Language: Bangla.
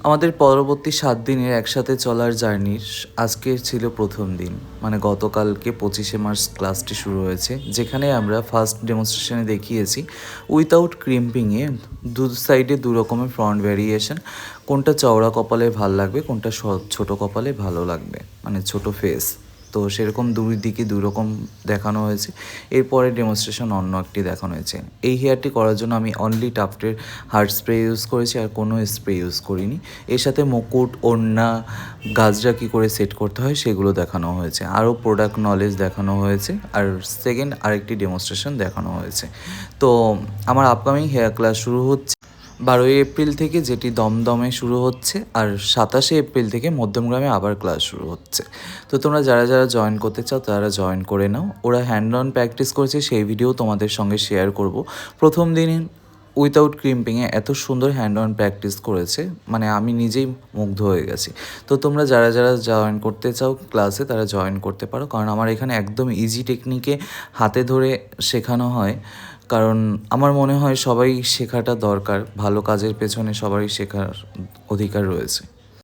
আমাদের পরবর্তী 7 দিনের একসাথে চলার জার্নির আজকে ছিল প্রথম দিন, মানে গতকালকে 25শে মার্চ ক্লাসটি শুরু হয়েছে, যেখানে আমরা ফার্স্ট ডেমনস্ট্রেশনে দেখিয়েছি উইথাউট ক্রিম্পিংয়ে দু সাইডে দু রকমের ফ্রন্ট ভ্যারিয়েশন, কোনটা চওড়া কপালে ভালো লাগবে, কোনটা ছোট কপালে ভালো লাগবে, মানে ছোট ফেস। তো সেরকম দুই দিকে দুই রকম দেখানো হয়েছে। এরপরে ডেমনস্ট্রেশন অন্য একটি দেখানো হয়েছে। এই হেয়ারটি করার জন্য আমি অনলি টাফটের হার্ড স্প্রে ইউজ করেছি, আর কোনো স্প্রে ইউজ করিনি। এর সাথে মুকুট, ওড়না, গাজরা কী করে সেট করতে হয় সেগুলো দেখানো হয়েছে, আরও প্রোডাক্ট নলেজ দেখানো হয়েছে, আর সেকেন্ড আরেকটি ডেমনস্ট্রেশন দেখানো হয়েছে। তো আমার আপকামিং হেয়ার ক্লাস শুরু হচ্ছে 12 এপ্রিল থেকে, যেটি দমদমে শুরু হচ্ছে, আর 27শে এপ্রিল থেকে মধ্যমগ্রামে আবার ক্লাস শুরু হচ্ছে। তো তোমরা যারা যারা জয়েন করতে চাও তারা জয়েন করে নাও। ওরা হ্যান্ড অন প্র্যাকটিস করেছে, সেই ভিডিও তোমাদের সঙ্গে শেয়ার করব। প্রথম দিন উইথাউট ক্রিম্পিংয়ে এত সুন্দর হ্যান্ড অন প্র্যাকটিস করেছে, মানে আমি নিজেই মুগ্ধ হয়ে গেছি। তো তোমরা যারা যারা জয়েন করতে চাও ক্লাসে তারা জয়েন করতে পারো, কারণ আমার এখানে একদম ইজি টেকনিকে হাতে ধরে শেখানো হয়। কারণ আমার মনে হয় সবাই শেখাটা দরকার, ভালো কাজের পেছনে সবারই শেখার অধিকার রয়েছে।